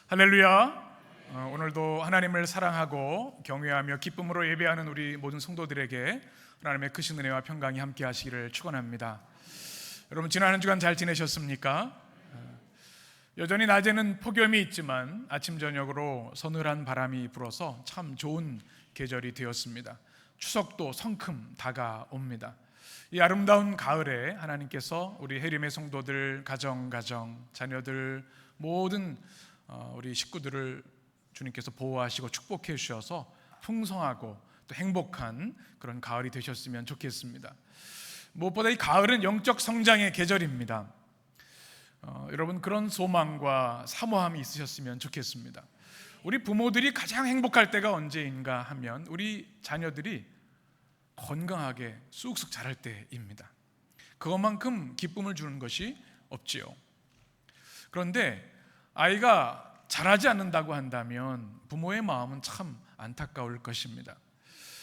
할렐루야. 오늘도 하나님을 사랑하고 경외하며 기쁨으로 예배하는 우리 모든 성도들에게 하나님의 크신 은혜와 평강이 함께 하시기를 축원합니다. 여러분, 지난 한 주간 잘 지내셨습니까? 여전히 낮에는 폭염이 있지만 아침 저녁으로 서늘한 바람이 불어서 참 좋은 계절이 되었습니다. 추석도 성큼 다가옵니다. 이 아름다운 가을에 하나님께서 우리 해림의 성도들, 가정, 자녀들 모든 우리 식구들을 주님께서 보호하시고 축복해 주셔서 풍성하고 또 행복한 그런 가을이 되셨으면 좋겠습니다. 무엇보다 이 가을은 영적 성장의 계절입니다. 여러분, 그런 소망과 사모함이 있으셨으면 좋겠습니다. 우리 부모들이 가장 행복할 때가 언제인가 하면 우리 자녀들이 건강하게 쑥쑥 자랄 때입니다. 그것만큼 기쁨을 주는 것이 없지요. 그런데 아이가 자라지 않는다고 한다면 부모의 마음은 참 안타까울 것입니다.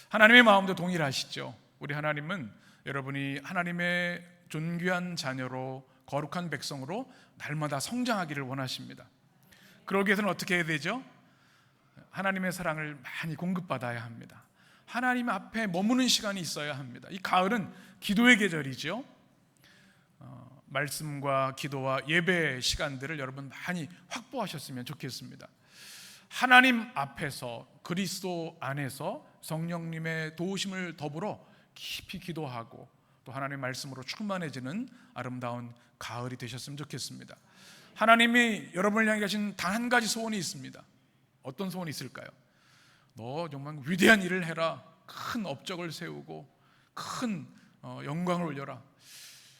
하나님의 마음도 동일하시죠. 우리 하나님은 여러분이 하나님의 존귀한 자녀로 거룩한 백성으로 날마다 성장하기를 원하십니다. 그러기 위해서는 어떻게 해야 되죠? 하나님의 사랑을 많이 공급받아야 합니다. 하나님 앞에 머무는 시간이 있어야 합니다. 이 가을은 기도의 계절이죠. 말씀과 기도와 예배 시간들을 여러분 많이 확보하셨으면 좋겠습니다. 하나님 앞에서, 그리스도 안에서 성령님의 도우심을 더불어 깊이 기도하고 또 하나님의 말씀으로 충만해지는 아름다운 가을이 되셨으면 좋겠습니다. 하나님이 여러분을 향해 가신 단 한 가지 소원이 있습니다. 어떤 소원이 있을까요? 너 정말 위대한 일을 해라. 큰 업적을 세우고 큰 영광을 올려라.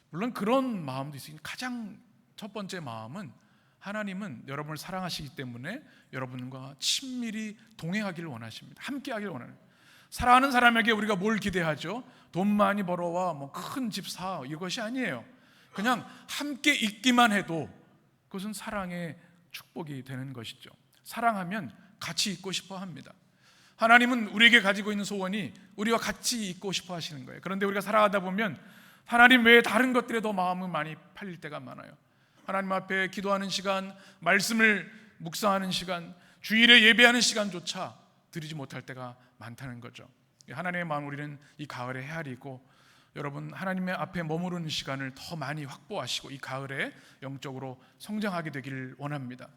물론 그런 마음도 있으니 가장 첫 번째 마음은 하나님은 여러분을 사랑하시기 때문에 여러분과 친밀히 동행하기를 원하십니다. 함께 하기를 원합니다. 사랑하는 사람에게 우리가 뭘 기대하죠? 돈 많이 벌어와, 큰 집 사, 이것이 아니에요. 그냥 함께 있기만 해도 그것은 사랑의 축복이 되는 것이죠. 사랑하면 같이 있고 싶어 합니다. 하나님은 우리에게 가지고 있는 소원이 우리와 같이 있고 싶어 하시는 거예요. 그런데 우리가 살아가다 보면 하나님 외에 다른 것들에 더 마음은 많이 팔릴 때가 많아요. 하나님 앞에 기도하는 시간, 말씀을 묵상하는 시간, 주일에 예배하는 시간조차 드리지 못할 때가 많다는 거죠. 하나님의 마음, 우리는 이 가을에 헤아리고 여러분, 하나님의 앞에 머무르는 시간을 더 많이 확보하시고 이 가을에 영적으로 성장하게 되기를 원합니다.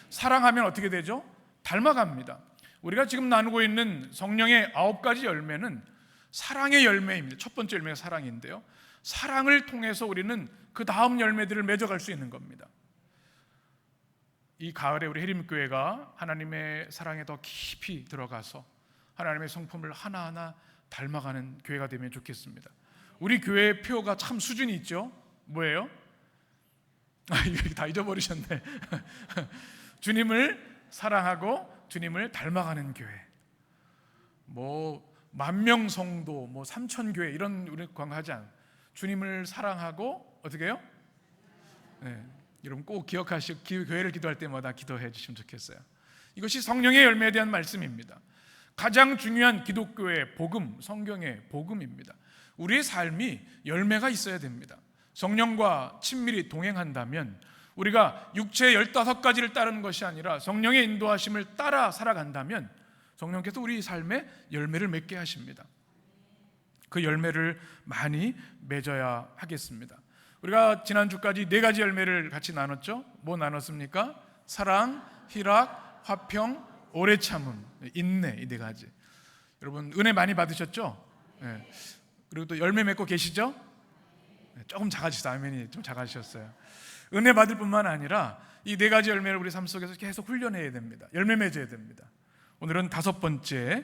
사랑하면 어떻게 되죠? 닮아갑니다. 우리가 지금 나누고 있는 성령의 9가지 열매는 사랑의 열매입니다. 첫 번째 열매가 사랑인데요, 사랑을 통해서 우리는 그 다음 열매들을 맺어갈 수 있는 겁니다. 이 가을에 우리 해림교회가 하나님의 사랑에 더 깊이 들어가서 하나님의 성품을 하나하나 닮아가는 교회가 되면 좋겠습니다. 우리 교회의 표가 참 수준이 있죠. 뭐예요? 이거 다 잊어버리셨네. 주님을 사랑하고 주님을 닮아가는 교회. 10,000명 성도, 3,000교회 이런 우리 광고하지 않아요. 주님을 사랑하고 어떻게 해요? 네, 여러분 꼭 기억하시고 교회를 기도할 때마다 기도해 주시면 좋겠어요. 이것이 성령의 열매에 대한 말씀입니다. 가장 중요한 기독교의 복음, 성경의 복음입니다. 우리의 삶이 열매가 있어야 됩니다. 성령과 친밀히 동행한다면 우리가 육체의 15가지를 따르는 것이 아니라 성령의 인도하심을 따라 살아간다면 성령께서 우리 삶에 열매를 맺게 하십니다. 그 열매를 많이 맺어야 하겠습니다. 우리가 지난주까지 4가지 열매를 같이 나눴죠. 뭐 나눴습니까? 사랑, 희락, 화평, 오래 참음, 인내, 이 4가지. 여러분 은혜 많이 받으셨죠? 네. 그리고 또 열매 맺고 계시죠? 네, 조금 작아지셨어요. 아멘이 좀 작아지셨어요. 은혜 받을 뿐만 아니라 이 4가지 열매를 우리 삶 속에서 계속 훈련해야 됩니다. 열매 맺어야 됩니다. 오늘은 5번째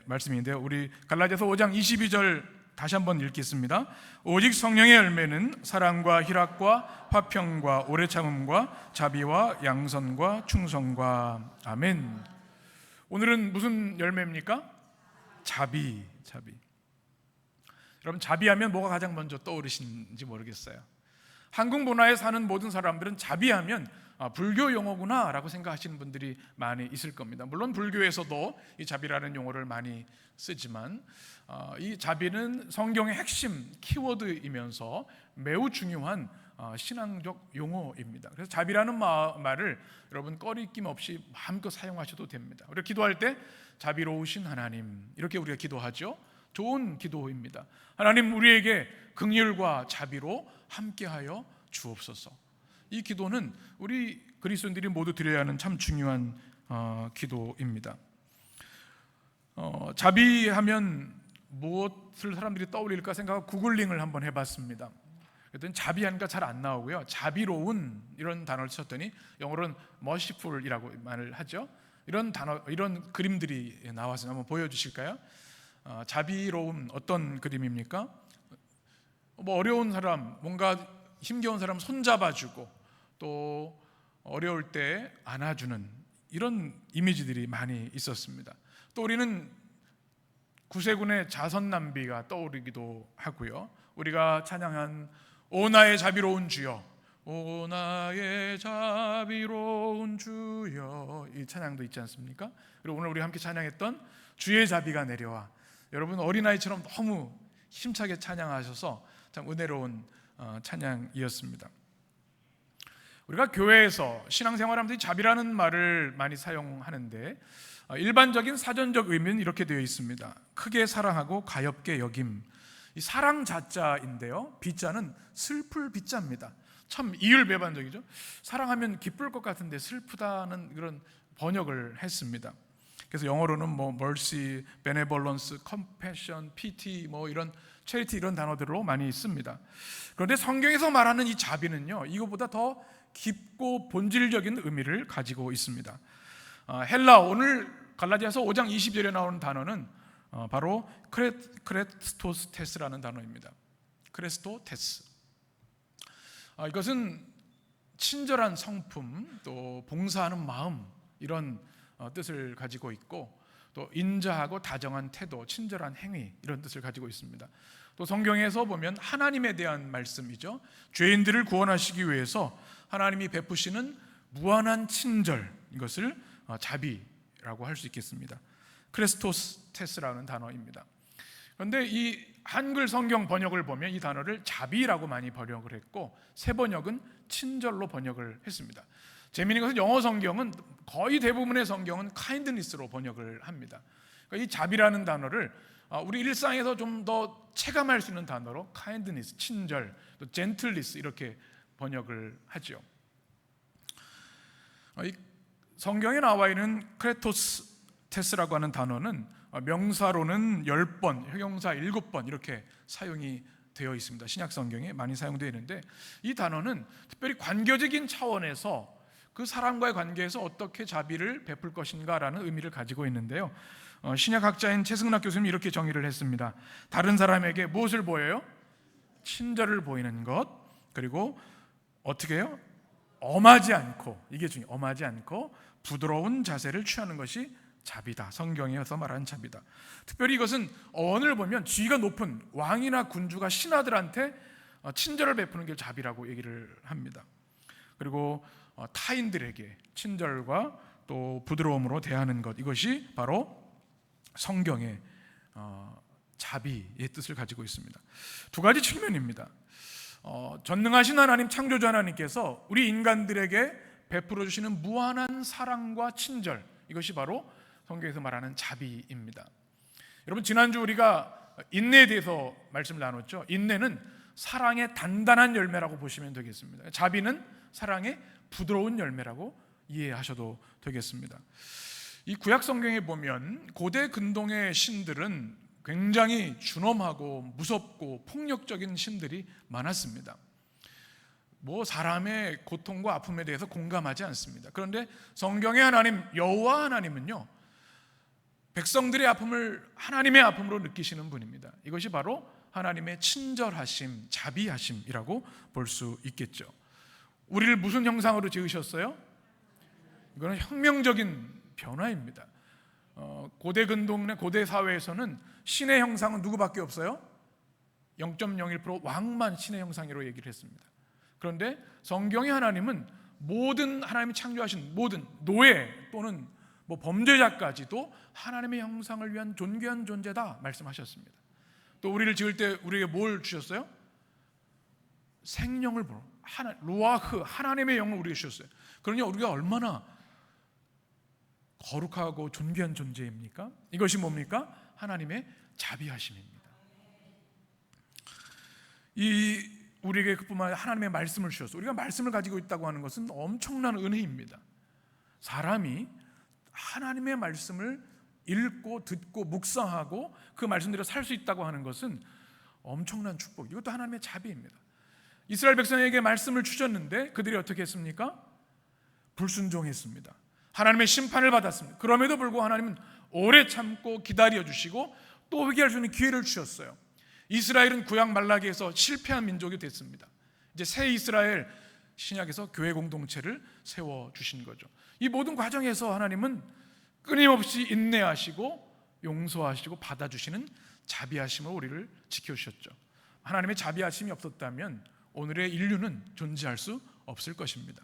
말씀인데요, 우리 갈라디아서 5장 22절 다시 한번 읽겠습니다. 오직 성령의 열매는 사랑과 희락과 화평과 오래 참음과 자비와 양선과 충성과. 아멘. 오늘은 무슨 열매입니까? 자비. 여러분, 자비하면 뭐가 가장 먼저 떠오르시는지 모르겠어요. 한국 문화에 사는 모든 사람들은 자비하면 불교 용어구나 라고 생각하시는 분들이 많이 있을 겁니다. 물론 불교에서도 이 자비라는 용어를 많이 쓰지만 이 자비는 성경의 핵심 키워드이면서 매우 중요한 신앙적 용어입니다. 그래서 자비라는 말을 여러분 꺼리낌 없이 마음껏 사용하셔도 됩니다. 우리가 기도할 때 자비로우신 하나님 이렇게 우리가 기도하죠. 좋은 기도입니다. 하나님 우리에게 긍휼과 자비로 함께하여 주옵소서. 이 기도는 우리 그리스도인들이 모두 드려야 하는 참 중요한 기도입니다. 자비하면 무엇을 사람들이 떠올릴까 생각하고 구글링을 한번 해봤습니다. 그랬더니 자비하니까 잘 안 나오고요. 자비로운 이런 단어를 썼더니 영어로는 merciful이라고 말을 하죠. 이런 단어, 이런 그림들이 나와서 한번 보여주실까요? 자비로운 어떤 그림입니까? 뭐 어려운 사람, 뭔가 힘겨운 사람 손잡아주고 또 어려울 때 안아주는 이런 이미지들이 많이 있었습니다. 또 우리는 구세군의 자선남비가 떠오르기도 하고요. 우리가 찬양한 오 나의 자비로운 주여, 오 나의 자비로운 주여, 이 찬양도 있지 않습니까? 그리고 오늘 우리 함께 찬양했던 주의 자비가 내려와, 여러분 어린아이처럼 너무 힘차게 찬양하셔서 참 은혜로운 찬양이었습니다. 우리가 교회에서 신앙생활하면서 자비라는 말을 많이 사용하는데 일반적인 사전적 의미는 이렇게 되어 있습니다. 크게 사랑하고 가엾게 여김. 이 사랑 자자인데요, 비자는 슬플 비자입니다. 참 이율배반적이죠. 사랑하면 기쁠 것 같은데 슬프다는 그런 번역을 했습니다. 그래서 영어로는 뭐 mercy, benevolence, compassion, pity, 뭐 이런 charity 이런 단어들로 많이 씁니다. 그런데 성경에서 말하는 이 자비는요, 이거보다 더 깊고 본질적인 의미를 가지고 있습니다. 헬라 오늘 갈라디아서 5장 20절에 나오는 단어는 바로 크레스토테스라는 단어입니다. 크레스토테스. 이것은 친절한 성품, 또 봉사하는 마음 이런 뜻을 가지고 있고, 또 인자하고 다정한 태도, 친절한 행위 이런 뜻을 가지고 있습니다. 또 성경에서 보면 하나님에 대한 말씀이죠. 죄인들을 구원하시기 위해서 하나님이 베푸시는 무한한 친절, 이것을 자비라고 할 수 있겠습니다. 크레스토테스라는 단어입니다. 그런데 이 한글 성경 번역을 보면 이 단어를 자비라고 많이 번역을 했고, 새 번역은 친절로 번역을 했습니다. 재미있는 것은 영어 성경은 거의 대부분의 성경은 kindness로 번역을 합니다. 그러니까 이 자비라는 단어를 우리 일상에서 좀 더 체감할 수 있는 단어로 kindness, 친절, 또 gentleness 이렇게 번역을 하죠. 이 성경에 나와 있는 크레토테스라고 하는 단어는 명사로는 10번, 형용사 7번 이렇게 사용이 되어 있습니다. 신약 성경에 많이 사용되어 있는데, 이 단어는 특별히 관계적인 차원에서 그 사람과의 관계에서 어떻게 자비를 베풀 것인가라는 의미를 가지고 있는데요. 신약학자인 최승락 교수님이 이렇게 정의를 했습니다. 다른 사람에게 무엇을 보여요? 친절을 보이는 것, 그리고 어떻게 해요? 엄하지 않고, 이게 중요해요. 엄하지 않고 부드러운 자세를 취하는 것이 자비다. 성경에서 말하는 자비다. 특별히 이것은 어원을 보면 지위가 높은 왕이나 군주가 신하들한테 친절을 베푸는 게 자비라고 얘기를 합니다. 그리고 타인들에게 친절과 또 부드러움으로 대하는 것, 이것이 바로 성경의 자비의 뜻을 가지고 있습니다. 두 가지 측면입니다. 전능하신 하나님, 창조주 하나님께서 우리 인간들에게 베풀어 주시는 무한한 사랑과 친절, 이것이 바로 성경에서 말하는 자비입니다. 여러분, 지난주 우리가 인내에 대해서 말씀을 나눴죠. 인내는 사랑의 단단한 열매라고 보시면 되겠습니다. 자비는 사랑의 부드러운 열매라고 이해하셔도 되겠습니다. 이 구약 성경에 보면 고대 근동의 신들은 굉장히 준엄하고 무섭고 폭력적인 신들이 많았습니다. 뭐 사람의 고통과 아픔에 대해서 공감하지 않습니다. 그런데 성경의 하나님 여호와 하나님은요, 백성들의 아픔을 하나님의 아픔으로 느끼시는 분입니다. 이것이 바로 하나님의 친절하심, 자비하심이라고 볼 수 있겠죠. 우리를 무슨 형상으로 지으셨어요? 이거는 혁명적인 변화입니다. 고대 근동의 고대 사회에서는 신의 형상은 누구밖에 없어요? 0.01% 왕만 신의 형상이라고 얘기를 했습니다. 그런데 성경의 하나님은 모든 하나님이 창조하신 모든 노예 또는 뭐 범죄자까지도 하나님의 형상을 위한 존귀한 존재다 말씀하셨습니다. 또 우리를 지을 때 우리에게 뭘 주셨어요? 생명을 루아흐 하나님의 영을 우리에게 주셨어요. 그러니 우리가 얼마나 거룩하고 존귀한 존재입니까? 이것이 뭡니까? 하나님의 자비하심입니다. 이 우리에게 그뿐만 아니라 하나님의 말씀을 주셔서 우리가 말씀을 가지고 있다고 하는 것은 엄청난 은혜입니다. 사람이 하나님의 말씀을 읽고 듣고 묵상하고 그 말씀대로 살 수 있다고 하는 것은 엄청난 축복. 이것도 하나님의 자비입니다. 이스라엘 백성에게 말씀을 주셨는데 그들이 어떻게 했습니까? 불순종했습니다. 하나님의 심판을 받았습니다. 그럼에도 불구하고 하나님은 오래 참고 기다려 주시고 또 회개할 수 있는 기회를 주셨어요. 이스라엘은 구약 말라기에서 실패한 민족이 됐습니다. 이제 새 이스라엘 신약에서 교회 공동체를 세워 주신 거죠. 이 모든 과정에서 하나님은 끊임없이 인내하시고 용서하시고 받아주시는 자비하심으로 우리를 지켜주셨죠. 하나님의 자비하심이 없었다면 오늘의 인류는 존재할 수 없을 것입니다.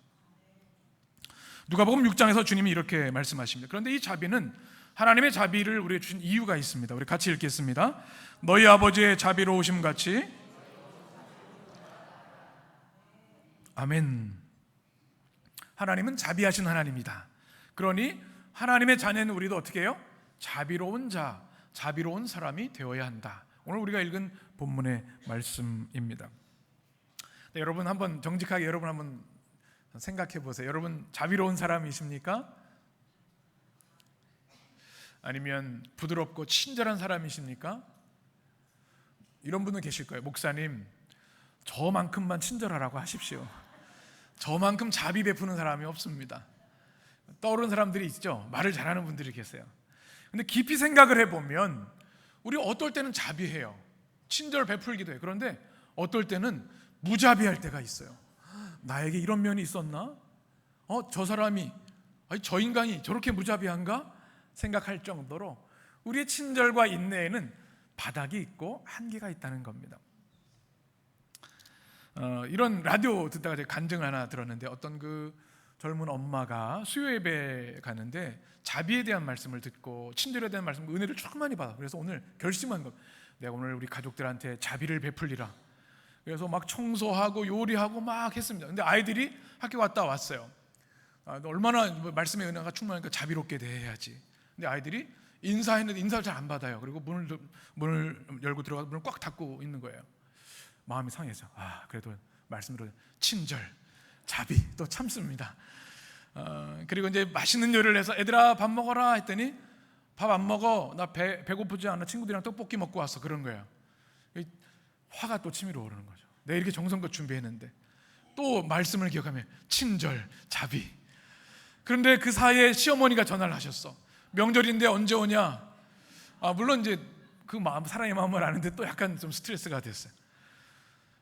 누가복음 6장에서 주님이 이렇게 말씀하십니다. 그런데 이 자비는 하나님의 자비를 우리에게 주신 이유가 있습니다. 우리 같이 읽겠습니다. 너희 아버지의 자비로우심 같이. 아멘. 하나님은 자비하신 하나님이다. 그러니 하나님의 자녀는 우리도 어떻게 해요? 자비로운 자, 자비로운 사람이 되어야 한다. 오늘 우리가 읽은 본문의 말씀입니다. 네, 여러분 한번 정직하게 여러분 한번 생각해 보세요. 여러분 자비로운 사람이십니까? 아니면 부드럽고 친절한 사람이십니까? 이런 분은 계실 거예요. 목사님, 저만큼만 친절하라고 하십시오. 저만큼 자비 베푸는 사람이 없습니다. 떠오르는 사람들이 있죠. 말을 잘하는 분들이 계세요. 근데 깊이 생각을 해보면 우리 어떨 때는 자비해요. 친절 베풀기도 해요. 그런데 어떨 때는 무자비할 때가 있어요. 나에게 이런 면이 있었나? 저 사람이, 저 인간이 저렇게 무자비한가? 생각할 정도로 우리의 친절과 인내에는 바닥이 있고 한계가 있다는 겁니다. 이런 라디오 듣다가 제가 간증을 하나 들었는데 어떤 그 젊은 엄마가 수요 예배 가는데 자비에 대한 말씀을 듣고 친절에 대한 말씀, 은혜를 참 많이 받아. 그래서 오늘 결심한 것, 내가 오늘 우리 가족들한테 자비를 베풀리라. 그래서 막 청소하고 요리하고 막 했습니다. 근데 아이들이 학교 갔다 왔어요. 얼마나 말씀의 은혜가 충만하니까 자비롭게 대해야지. 근데 아이들이 인사했는데 인사를 잘 안 받아요. 그리고 문을 열고 들어가서 문을 꽉 닫고 있는 거예요. 마음이 상해서 그래도 말씀으로 친절, 자비 또 참습니다. 그리고 이제 맛있는 요리를 해서 애들아 밥 먹어라 했더니 밥 안 먹어, 나 배고프지 않아, 친구들이랑 떡볶이 먹고 왔어, 그런 거예요. 화가 또 치밀어 오르는 거죠. 내가 이렇게 정성껏 준비했는데 또 말씀을 기억하면 친절, 자비. 그런데 그 사이에 시어머니가 전화를 하셨어. 명절인데 언제 오냐? 물론 이제 그 마음, 사랑의 마음을 아는데 또 약간 좀 스트레스가 됐어요.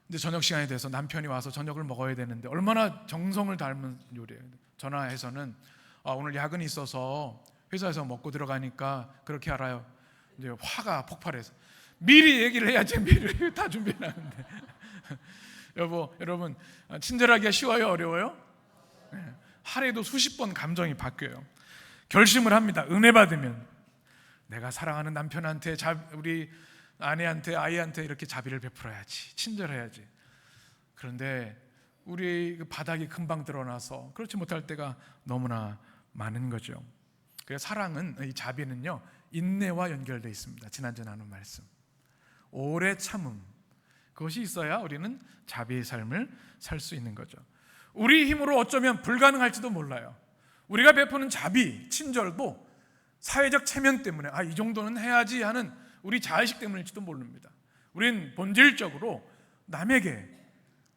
이제 저녁 시간이 돼서 남편이 와서 저녁을 먹어야 되는데 얼마나 정성을 닮은 요리예요. 전화해서는 오늘 야근이 있어서 회사에서 먹고 들어가니까 그렇게 알아요. 이제 화가 폭발해서 미리 얘기를 해야지, 미리 다 준비해놨는데. 여러분 친절하기가 쉬워요, 어려워요? 네. 하루에도 수십 번 감정이 바뀌어요. 결심을 합니다. 은혜 받으면 내가 사랑하는 남편한테, 우리 아내한테, 아이한테 이렇게 자비를 베풀어야지, 친절해야지. 그런데 우리 그 바닥이 금방 드러나서 그렇지 못할 때가 너무나 많은 거죠. 그래서 사랑은, 이 자비는요, 인내와 연결되어 있습니다. 지난주에 나눈 말씀, 오래 참음, 그것이 있어야 우리는 자비의 삶을 살 수 있는 거죠. 우리 힘으로 어쩌면 불가능할지도 몰라요. 우리가 베푸는 자비, 친절도 사회적 체면 때문에 이 정도는 해야지 하는 우리 자의식 때문일지도 모릅니다. 우린 본질적으로 남에게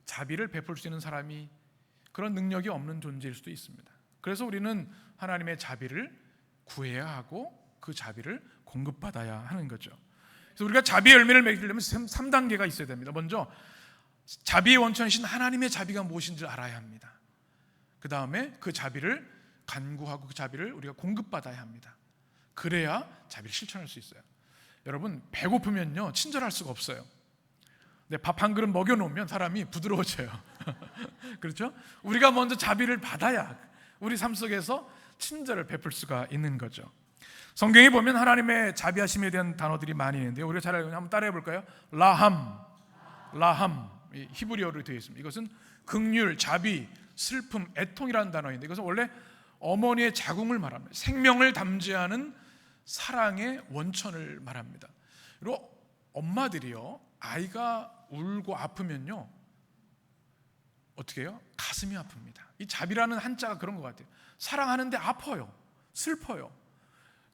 자비를 베풀 수 있는 사람이, 그런 능력이 없는 존재일 수도 있습니다. 그래서 우리는 하나님의 자비를 구해야 하고 그 자비를 공급받아야 하는 거죠. 그래서 우리가 자비의 열매를 맺으려면 3단계가 있어야 됩니다. 먼저 자비의 원천이신 하나님의 자비가 무엇인지 알아야 합니다. 그 다음에 그 자비를 간구하고 그 자비를 우리가 공급받아야 합니다. 그래야 자비를 실천할 수 있어요. 여러분, 배고프면요 친절할 수가 없어요. 근데 밥 한 그릇 먹여놓으면 사람이 부드러워져요. 그렇죠? 우리가 먼저 자비를 받아야 우리 삶 속에서 친절을 베풀 수가 있는 거죠. 성경에 보면 하나님의 자비하심에 대한 단어들이 많이 있는데요, 우리가 잘 알고 있는, 한번 따라해 볼까요? 라함, 히브리어로 되어 있습니다. 이것은 긍휼, 자비, 슬픔, 애통이라는 단어인데 이것은 원래 어머니의 자궁을 말합니다. 생명을 담지하는 사랑의 원천을 말합니다. 그리고 엄마들이요, 아이가 울고 아프면요 어떻게 해요? 가슴이 아픕니다. 이 자비라는 한자가 그런 것 같아요. 사랑하는데 아파요, 슬퍼요.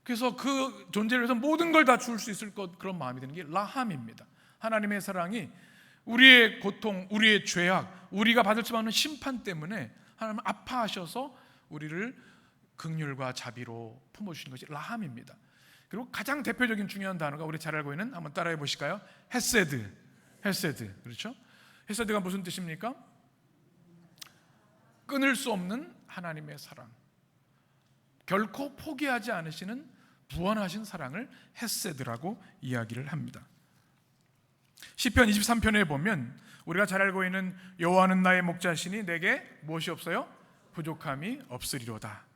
그래서 그 존재를 위해서 모든 걸 다 줄 수 있을 것, 그런 마음이 드는 게 라함입니다. 하나님의 사랑이 우리의 고통, 우리의 죄악, 우리가 받을 수밖에 없는 심판 때문에 하나님은 아파하셔서 우리를 긍휼과 자비로 품어주시는 것이 라함입니다. 그리고 가장 대표적인 중요한 단어가 우리 잘 알고 있는, 한번 따라해 보실까요? 헤세드. 헤세드, 그렇죠? 헤세드가 무슨 뜻입니까? 끊을 수 없는 하나님의 사랑, 결코 포기하지 않으시는 무한하신 사랑을 헤세드라고 이야기를 합니다. 시편 23편에 보면 우리가 잘 알고 있는 여호와는 나의 목자시니 내게 무엇이 없어요? 부족함이 없으리로다.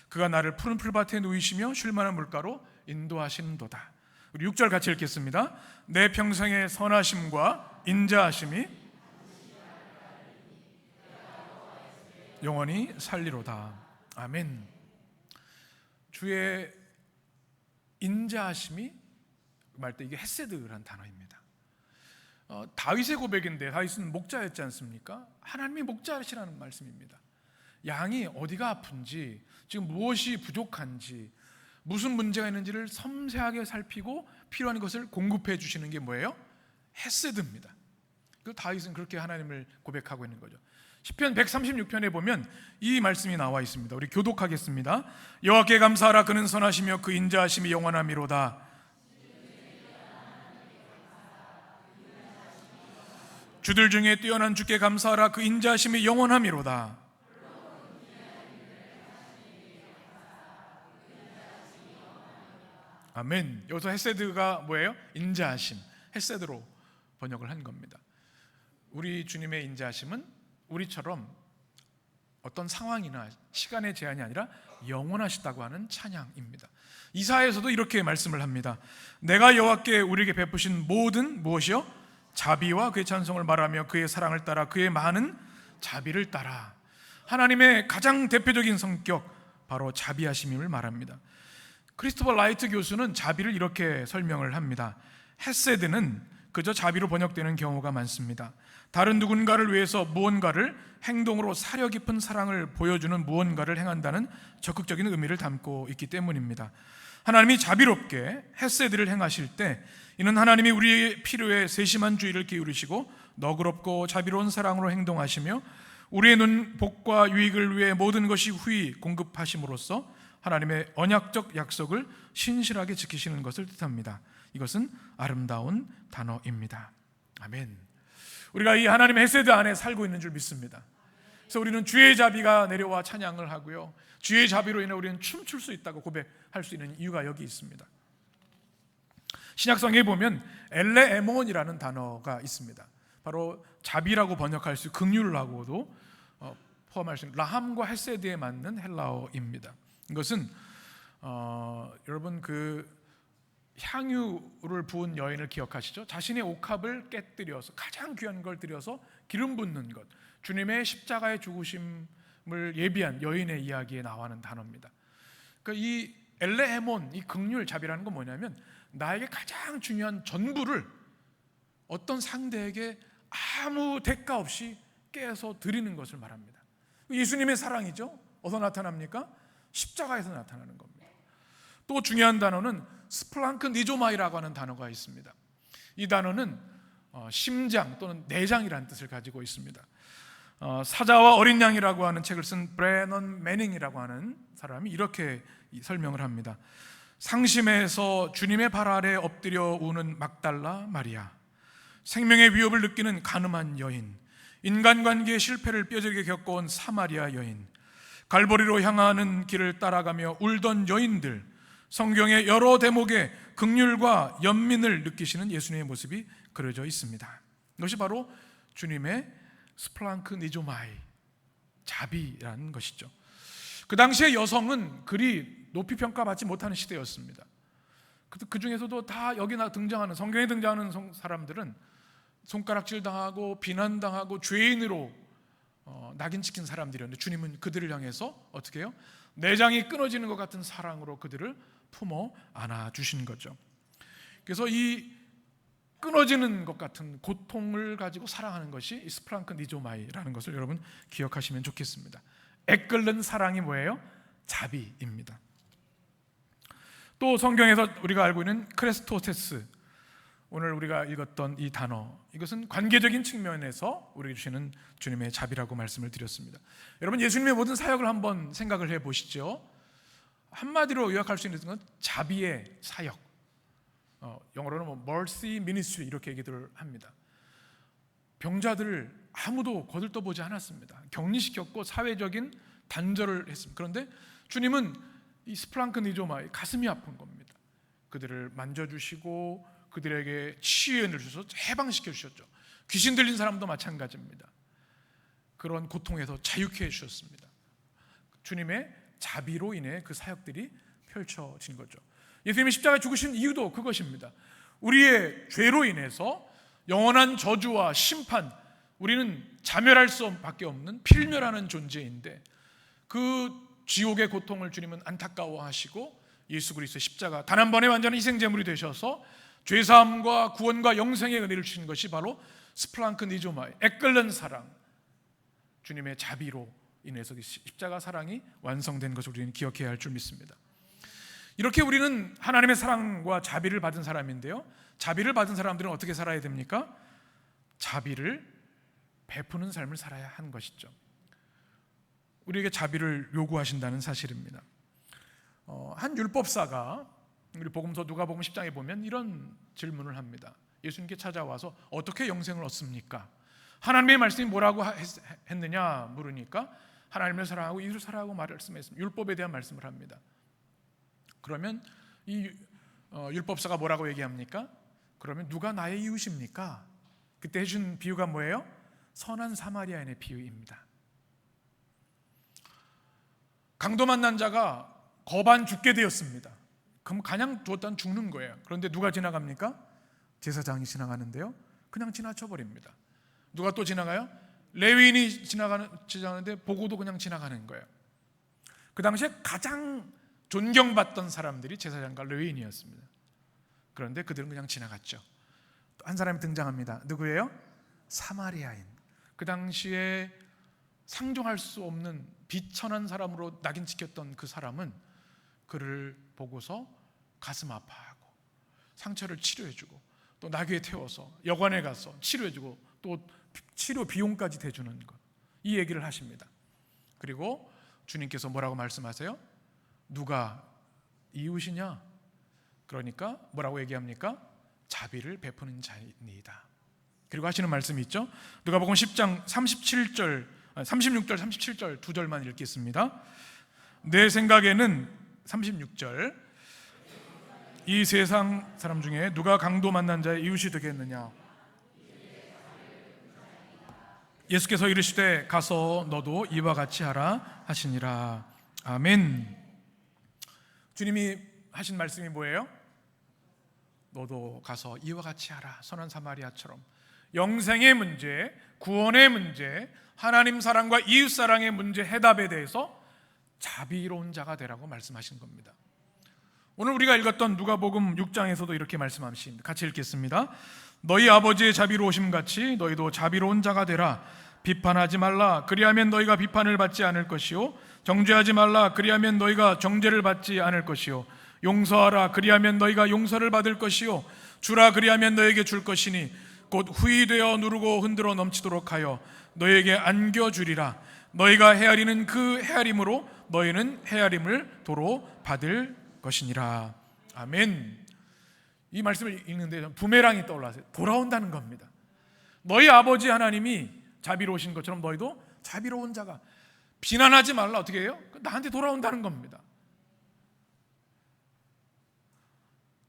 그가 나를 푸른 풀밭에 누이시며 쉴 만한 물가로 인도하시는도다. 우리 6절 같이 읽겠습니다. 내 평생의 선하심과 인자하심이 영원히 살리로다. 아멘. 주의 인자하심이 말 때 이게 헤세드라는 단어입니다. 다윗의 고백인데, 다윗은 목자였지 않습니까? 하나님이 목자시라는 말씀입니다. 양이 어디가 아픈지, 지금 무엇이 부족한지, 무슨 문제가 있는지를 섬세하게 살피고 필요한 것을 공급해 주시는 게 뭐예요? 헤세드입니다. 그 다윗은 그렇게 하나님을 고백하고 있는 거죠. 시편 136편에 보면 이 말씀이 나와 있습니다. 우리 교독하겠습니다. 여호와께 감사하라. 그는 선하시며 그 인자하심이 영원하미로다. 주들 중에 뛰어난 주께 감사하라. 그 인자하심이 영원하미로다. 아멘. 여기서 헤세드가 뭐예요? 인자하심, 헤세드로 번역을 한 겁니다. 우리 주님의 인자하심은 우리처럼 어떤 상황이나 시간의 제한이 아니라 영원하시다고 하는 찬양입니다. 이사야에서도 이렇게 말씀을 합니다. 내가 여호와께 우리에게 베푸신 모든 무엇이요? 자비와 그의 찬송을 말하며 그의 사랑을 따라 그의 많은 자비를 따라. 하나님의 가장 대표적인 성격, 바로 자비하심임을 말합니다. 크리스토퍼 라이트 교수는 자비를 이렇게 설명을 합니다. 헤세드는 그저 자비로 번역되는 경우가 많습니다. 다른 누군가를 위해서 무언가를 행동으로 사려 깊은 사랑을 보여주는 무언가를 행한다는 적극적인 의미를 담고 있기 때문입니다. 하나님이 자비롭게 헤세드를 행하실 때 이는 하나님이 우리의 필요에 세심한 주의를 기울이시고 너그럽고 자비로운 사랑으로 행동하시며 우리의 눈 복과 유익을 위해 모든 것이 후히 공급하심으로써 하나님의 언약적 약속을 신실하게 지키시는 것을 뜻합니다. 이것은 아름다운 단어입니다. 아멘. 우리가 이 하나님의 헤세드 안에 살고 있는 줄 믿습니다. 그래서 우리는 주의 자비가 내려와 찬양을 하고요, 주의 자비로 인해 우리는 춤출 수 있다고 고백할 수 있는 이유가 여기 있습니다. 신약성에 보면 엘레에몬이라는 단어가 있습니다. 바로 자비라고 번역할 수, 긍휼하고도 포함할 수 있는 라함과 헤세드에 맞는 헬라어입니다. 이것은 여러분 그 향유를 부은 여인을 기억하시죠? 자신의 옥합을 깨뜨려서 가장 귀한 걸 들여서 기름 붓는 것, 주님의 십자가의 죽으심을 예비한 여인의 이야기에 나와는 단어입니다. 그러니까 이 엘레에몬, 이 긍휼 자비라는 건 뭐냐면 나에게 가장 중요한 전부를 어떤 상대에게 아무 대가 없이 깨서 드리는 것을 말합니다. 예수님의 사랑이죠. 어디서 나타납니까? 십자가에서 나타나는 겁니다. 또 중요한 단어는 스플랑크 니조마이라고 하는 단어가 있습니다. 이 단어는 심장 또는 내장이라는 뜻을 가지고 있습니다. 사자와 어린 양이라고 하는 책을 쓴 브래넌 매닝이라고 하는 사람이 이렇게 설명을 합니다. 상심해서 주님의 발 아래 엎드려 우는 막달라 마리아, 생명의 위협을 느끼는 가늠한 여인, 인간관계의 실패를 뼈저리게 겪어온 사마리아 여인, 갈보리로 향하는 길을 따라가며 울던 여인들, 성경의 여러 대목에 긍휼과 연민을 느끼시는 예수님의 모습이 그려져 있습니다. 이것이 바로 주님의 스플랑크 니조마이, 자비라는 것이죠. 그 당시에 여성은 그리 높이 평가받지 못하는 시대였습니다. 그 중에서도 다 여기나 등장하는, 성경에 등장하는 사람들은 손가락질 당하고 비난당하고 죄인으로 낙인 찍힌 사람들이었는데 주님은 그들을 향해서 어떻게 해요? 내장이 끊어지는 것 같은 사랑으로 그들을 품어 안아주신 거죠. 그래서 이 끊어지는 것 같은 고통을 가지고 사랑하는 것이 스프랑크 니조마이라는 것을 여러분 기억하시면 좋겠습니다. 애끓는 사랑이 뭐예요? 자비입니다. 또 성경에서 우리가 알고 있는 크레스토테스, 오늘 우리가 읽었던 이 단어, 이것은 관계적인 측면에서 우리에게 주시는 주님의 자비라고 말씀을 드렸습니다. 여러분, 예수님의 모든 사역을 한번 생각을 해보시죠. 한마디로 요약할 수 있는 건 자비의 사역, 영어로는 mercy ministry 이렇게 얘기들을 합니다. 병자들을 아무도 거들떠보지 않았습니다. 격리시켰고 사회적인 단절을 했습니다. 그런데 주님은 이 스프랑크 니조마의 가슴이 아픈 겁니다. 그들을 만져주시고 그들에게 치유의 은혜를 주셔서 해방시켜 주셨죠. 귀신 들린 사람도 마찬가지입니다. 그런 고통에서 자유케 해주셨습니다. 주님의 자비로 인해 그 사역들이 펼쳐진 거죠. 예수님이 십자가에 죽으신 이유도 그것입니다. 우리의 죄로 인해서 영원한 저주와 심판, 우리는 자멸할 수밖에 없는 필멸하는 존재인데 그 지옥의 고통을 주님은 안타까워하시고 예수 그리스도의 십자가 단 한 번의 완전한 희생제물이 되셔서 죄사함과 구원과 영생의 은혜를 주신 것이 바로 스프랑크 니조마의 애끓는 사랑, 주님의 자비로 인해서 십자가 사랑이 완성된 것을 우리는 기억해야 할 줄 믿습니다. 이렇게 우리는 하나님의 사랑과 자비를 받은 사람인데요, 자비를 받은 사람들은 어떻게 살아야 됩니까? 자비를 베푸는 삶을 살아야 하는 것이죠. 우리에게 자비를 요구하신다는 사실입니다. 한 율법사가 우리 복음서 누가복음 10장에 보면 이런 질문을 합니다. 예수님께 찾아와서 어떻게 영생을 얻습니까? 하나님의 말씀이 뭐라고 했느냐 물으니까 하나님을 사랑하고 이웃을 사랑하고 말씀했습니다. 율법에 대한 말씀을 합니다. 그러면 이 율법사가 뭐라고 얘기합니까? 그러면 누가 나의 이웃입니까? 그때 해준 비유가 뭐예요? 선한 사마리아인의 비유입니다. 강도 만난 자가 거반 죽게 되었습니다. 그럼 그냥 두었다는 죽는 거예요. 그런데 누가 지나갑니까? 제사장이 지나가는데요, 그냥 지나쳐 버립니다. 누가 또 지나가요? 레위인이 지나가는데 보고도 그냥 지나가는 거예요. 그 당시에 가장 존경받던 사람들이 제사장과 레위인이었습니다. 그런데 그들은 그냥 지나갔죠. 한 사람이 등장합니다. 누구예요? 사마리아인. 그 당시에 상종할 수 없는 비천한 사람으로 낙인 찍혔던 그 사람은 그를 보고서 가슴 아파하고 상처를 치료해주고 또 나귀에 태워서 여관에 가서 치료해주고 또 치료 비용까지 대주는 것, 이 얘기를 하십니다. 그리고 주님께서 뭐라고 말씀하세요? 누가 이웃이냐? 그러니까 뭐라고 얘기합니까? 자비를 베푸는 자이니이다. 그리고 하시는 말씀이 있죠. 누가복음 10장 36절 37절 두 절만 읽겠습니다. 내 생각에는 36절, 이 세상 사람 중에 누가 강도 만난 자의 이웃이 되겠느냐? 예수께서 이르시되 가서 너도 이와 같이 하라 하시니라. 아멘. 주님이 하신 말씀이 뭐예요? 너도 가서 이와 같이 하라. 선한 사마리아처럼 영생의 문제, 구원의 문제, 하나님 사랑과 이웃 사랑의 문제 해답에 대해서 자비로운 자가 되라고 말씀하신 겁니다. 오늘 우리가 읽었던 누가복음 6장에서도 이렇게 말씀하십니다. 같이 읽겠습니다. 너희 아버지의 자비로우심 같이 너희도 자비로운 자가 되라. 비판하지 말라. 그리하면 너희가 비판을 받지 않을 것이요, 정죄하지 말라. 그리하면 너희가 정죄를 받지 않을 것이요, 용서하라. 그리하면 너희가 용서를 받을 것이요, 주라. 그리하면 너희에게 줄 것이니 곧 후이되어 누르고 흔들어 넘치도록 하여 너희에게 안겨주리라. 너희가 헤아리는 그 헤아림으로 너희는 헤아림을 도로 받을 것이니라. 아멘. 이 말씀을 읽는데 부메랑이 떠올라서 돌아온다는 겁니다. 너희 아버지 하나님이 자비로우신 것처럼 너희도 자비로운 자가, 비난하지 말라. 어떻게 해요? 나한테 돌아온다는 겁니다.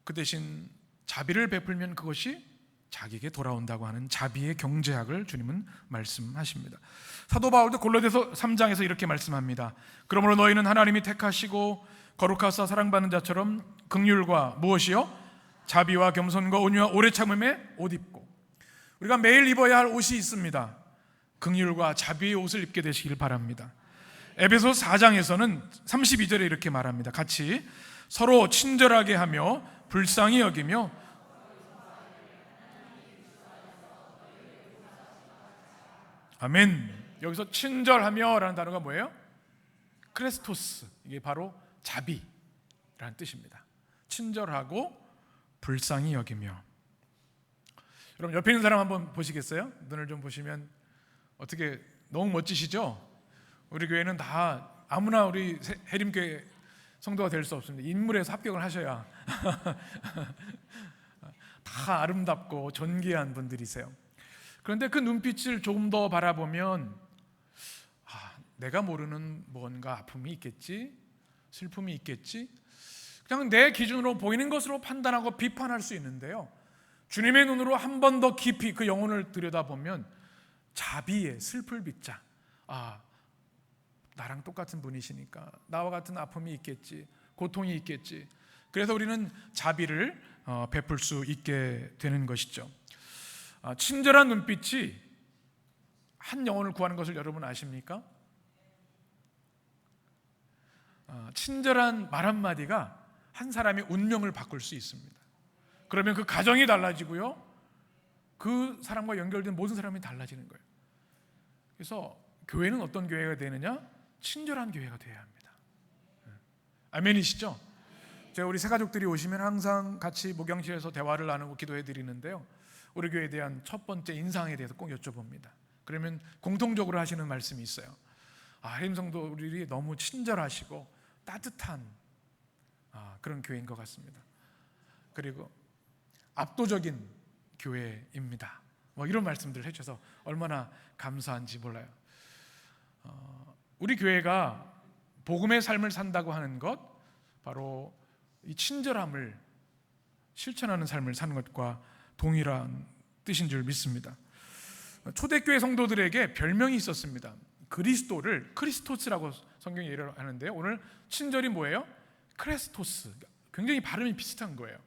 그 대신 자비를 베풀면 그것이 자기에게 돌아온다고 하는 자비의 경제학을 주님은 말씀하십니다. 사도 바울도 골로새서 3장에서 이렇게 말씀합니다. 그러므로 너희는 하나님이 택하시고 거룩하사 사랑받는 자처럼 긍휼과 무엇이요? 자비와 겸손과 온유와 오래 참음에 옷 입고. 우리가 매일 입어야 할 옷이 있습니다. 긍휼과 자비의 옷을 입게 되시길 바랍니다. 에베소 4장에서는 32절에 이렇게 말합니다. 같이 서로 친절하게 하며 불쌍히 여기며 아멘. 여기서 친절하며 라는 단어가 뭐예요? 크레스토스, 이게 바로 자비라는 뜻입니다. 친절하고 불쌍히 여기며. 여러분 옆에 있는 사람 한번 보시겠어요? 눈을 좀 보시면 어떻게 너무 멋지시죠? 우리 교회는 다 아무나 우리 해림교회 성도가 될 수 없습니다. 인물에서 합격을 하셔야 다 아름답고 존귀한 분들이세요. 그런데 그 눈빛을 조금 더 바라보면 내가 모르는 뭔가 아픔이 있겠지, 슬픔이 있겠지, 그냥 내 기준으로 보이는 것으로 판단하고 비판할 수 있는데요, 주님의 눈으로 한 번 더 깊이 그 영혼을 들여다보면 자비의 슬플 빗자, 나랑 똑같은 분이시니까 나와 같은 아픔이 있겠지, 고통이 있겠지. 그래서 우리는 자비를 베풀 수 있게 되는 것이죠. 친절한 눈빛이 한 영혼을 구하는 것을 여러분 아십니까? 친절한 말 한마디가 한 사람의 운명을 바꿀 수 있습니다. 그러면 그 가정이 달라지고요, 그 사람과 연결된 모든 사람이 달라지는 거예요. 그래서 교회는 어떤 교회가 되느냐? 친절한 교회가 되어야 합니다. 아멘이시죠? 제가 우리 새가족들이 오시면 항상 같이 목양실에서 대화를 나누고 기도해 드리는데요, 우리 교회에 대한 첫 번째 인상에 대해서 꼭 여쭤봅니다. 그러면 공통적으로 하시는 말씀이 있어요. 해림성도들이 너무 친절하시고 따뜻한 그런 교회인 것 같습니다. 그리고 압도적인 교회입니다. 이런 말씀들을 해주셔서 얼마나 감사한지 몰라요. 우리 교회가 복음의 삶을 산다고 하는 것, 바로 이 친절함을 실천하는 삶을 사는 것과 동일한 뜻인 줄 믿습니다. 초대교회 성도들에게 별명이 있었습니다. 그리스도를 크리스토스라고 성경이 예를 하는데요, 오늘 친절이 뭐예요? 크레스토스. 굉장히 발음이 비슷한 거예요.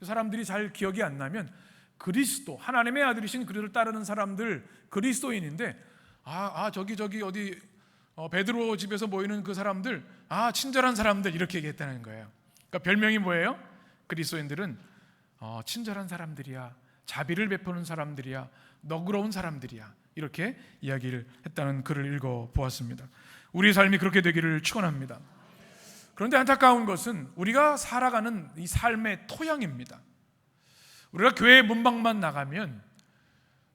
사람들이 잘 기억이 안 나면 그리스도, 하나님의 아들이신 그리스도를 따르는 사람들, 그리스도인인데 저기 어디 베드로 집에서 모이는 그 사람들, 친절한 사람들, 이렇게 얘기했다는 거예요. 그러니까 별명이 뭐예요? 그리스도인들은 친절한 사람들이야, 자비를 베푸는 사람들이야, 너그러운 사람들이야, 이렇게 이야기를 했다는 글을 읽어보았습니다. 우리의 삶이 그렇게 되기를 축원합니다. 그런데 안타까운 것은 우리가 살아가는 이 삶의 토양입니다. 우리가 교회 문밖만 나가면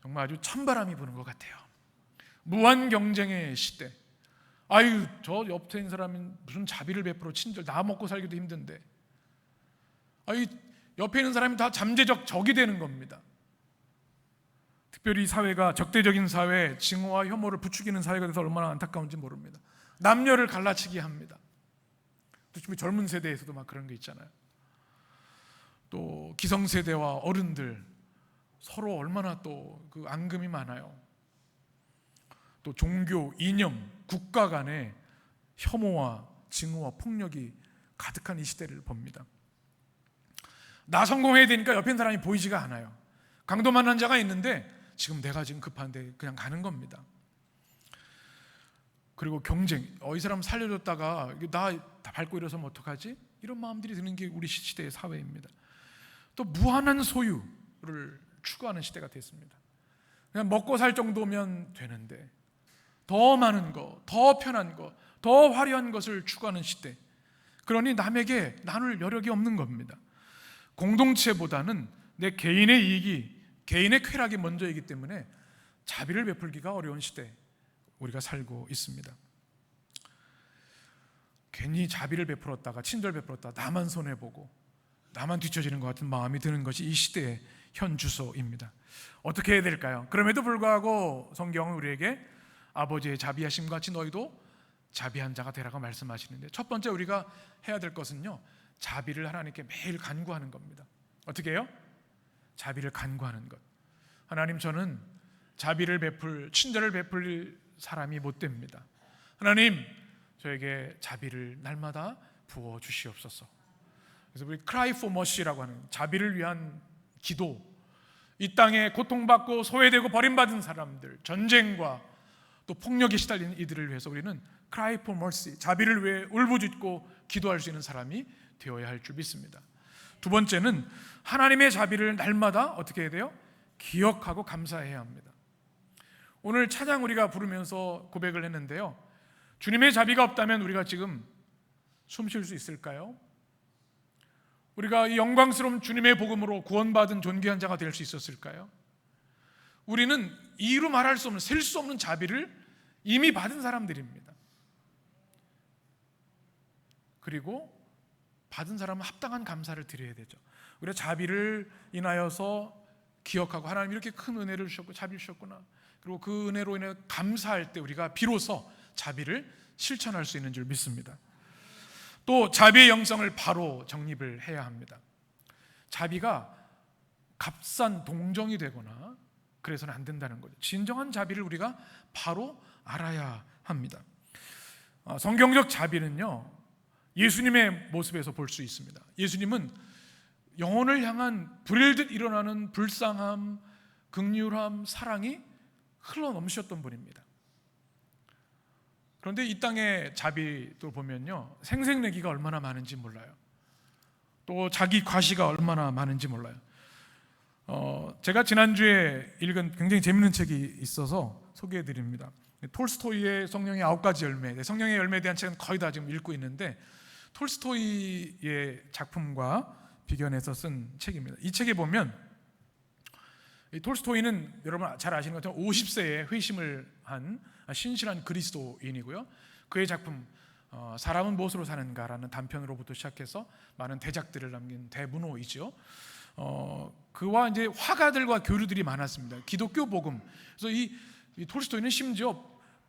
정말 아주 찬바람이 부는 것 같아요. 무한 경쟁의 시대. 저 옆에 있는 사람은 무슨 자비를 베풀어 친절, 나 먹고 살기도 힘든데. 옆에 있는 사람이 다 잠재적 적이 되는 겁니다. 특별히 이 사회가 적대적인 사회, 징후와 혐오를 부추기는 사회가 돼서 얼마나 안타까운지 모릅니다. 남녀를 갈라치게 합니다. 특히 젊은 세대에서도 막 그런 게 있잖아요. 또 기성세대와 어른들 서로 얼마나 또 그 앙금이 많아요. 또 종교, 이념, 국가 간의 혐오와 징후와 폭력이 가득한 이 시대를 봅니다. 나 성공해야 되니까 옆에 있는 사람이 보이지가 않아요. 강도 만난 자가 있는데 내가 지금 급한데 그냥 가는 겁니다. 그리고 경쟁, 이 사람 살려줬다가 나 밟고 일어서면 어떡하지? 이런 마음들이 드는 게 우리 시대의 사회입니다. 또 무한한 소유를 추구하는 시대가 됐습니다. 그냥 먹고 살 정도면 되는데 더 많은 거, 더 편한 거, 더 화려한 것을 추구하는 시대. 그러니 남에게 나눌 여력이 없는 겁니다. 공동체보다는 내 개인의 이익이, 개인의 쾌락이 먼저이기 때문에 자비를 베풀기가 어려운 시대 우리가 살고 있습니다. 괜히 자비를 베풀었다가, 친절 베풀었다가 나만 손해보고 나만 뒤처지는 것 같은 마음이 드는 것이 이 시대의 현 주소입니다. 어떻게 해야 될까요? 그럼에도 불구하고 성경은 우리에게 아버지의 자비하심 같이 너희도 자비한 자가 되라고 말씀하시는데, 첫 번째 우리가 해야 될 것은요, 자비를 하나님께 매일 간구하는 겁니다. 어떻게 해요? 자비를 간구하는 것. 하나님, 저는 자비를 친절을 베풀 사람이 못 됩니다. 하나님, 저에게 자비를 날마다 부어 주시옵소서. 그래서 우리 cry for mercy라고 하는 자비를 위한 기도, 이 땅에 고통받고 소외되고 버림받은 사람들, 전쟁과 또 폭력에 시달린 이들을 위해서 우리는 cry for mercy, 자비를 위해 울부짖고 기도할 수 있는 사람이 되어야 할 줄 믿습니다. 두 번째는 하나님의 자비를 날마다 어떻게 해야 돼요? 기억하고 감사해야 합니다. 오늘 찬양 우리가 부르면서 고백을 했는데요, 주님의 자비가 없다면 우리가 지금 숨 쉴 수 있을까요? 우리가 이 영광스러운 주님의 복음으로 구원받은 존귀한 자가 될 수 있었을까요? 우리는 이루 말할 수 없는, 셀 수 없는 자비를 이미 받은 사람들입니다. 그리고 받은 사람은 합당한 감사를 드려야 되죠. 우리가 자비를 인하여서 기억하고, 하나님 이렇게 큰 은혜를 주셨고 자비를 주셨구나, 그리고 그 은혜로 인해 감사할 때 우리가 비로소 자비를 실천할 수 있는 줄 믿습니다. 또 자비의 영성을 바로 정립을 해야 합니다. 자비가 값싼 동정이 되거나 그래서는 안 된다는 거죠. 진정한 자비를 우리가 바로 알아야 합니다. 성경적 자비는요, 예수님의 모습에서 볼 수 있습니다. 예수님은 영혼을 향한 불일듯 일어나는 불쌍함, 긍휼함, 사랑이 흘러 넘치셨던 분입니다. 그런데 이 땅의 자비도 보면요, 생색내기가 얼마나 많은지 몰라요. 또 자기 과시가 얼마나 많은지 몰라요. 제가 지난주에 읽은 굉장히 재밌는 책이 있어서 소개해드립니다. 톨스토이의 성령의 9가지 열매, 성령의 열매에 대한 책은 거의 다 지금 읽고 있는데, 톨스토이의 작품과 비견해서 쓴 책입니다. 이 책에 보면 이 톨스토이는 여러분 잘 아시는 것처럼 50세에 회심을 한 신실한 그리스도인이고요. 그의 작품 사람은 무엇으로 사는가라는 단편으로부터 시작해서 많은 대작들을 남긴 대문호이죠. 그와 이제 화가들과 교류들이 많았습니다. 기독교 복음. 그래서 이 톨스토이는 심지어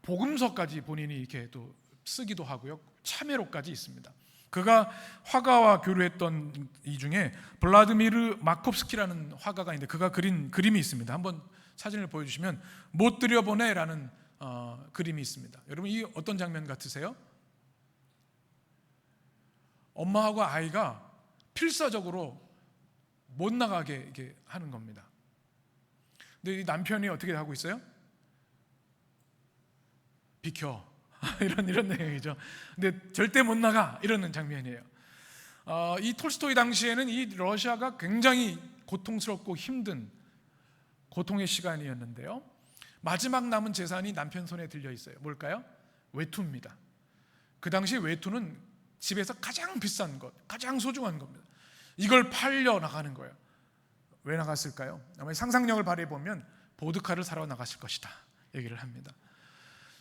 복음서까지 본인이 이렇게 또 쓰기도 하고요. 참회로까지 있습니다. 그가 화가와 교류했던 이 중에 블라드미르 마콥스키라는 화가가 있는데, 그가 그린 그림이 있습니다. 한번 사진을 보여주시면 못 들여보내라는 그림이 있습니다. 여러분, 이 어떤 장면 같으세요? 엄마하고 아이가 필사적으로 못 나가게 이렇게 하는 겁니다. 근데 이 남편이 어떻게 하고 있어요? 비켜. 이런 내용이죠. 근데 절대 못 나가, 이러는 장면이에요. 이 톨스토이 당시에는 이 러시아가 굉장히 고통스럽고 힘든 고통의 시간이었는데요, 마지막 남은 재산이 남편 손에 들려 있어요. 뭘까요? 외투입니다. 그 당시 외투는 집에서 가장 비싼 것, 가장 소중한 겁니다. 이걸 팔려 나가는 거예요. 왜 나갔을까요? 아마 상상력을 발휘해보면 보드카를 사러 나갔을 것이다 얘기를 합니다.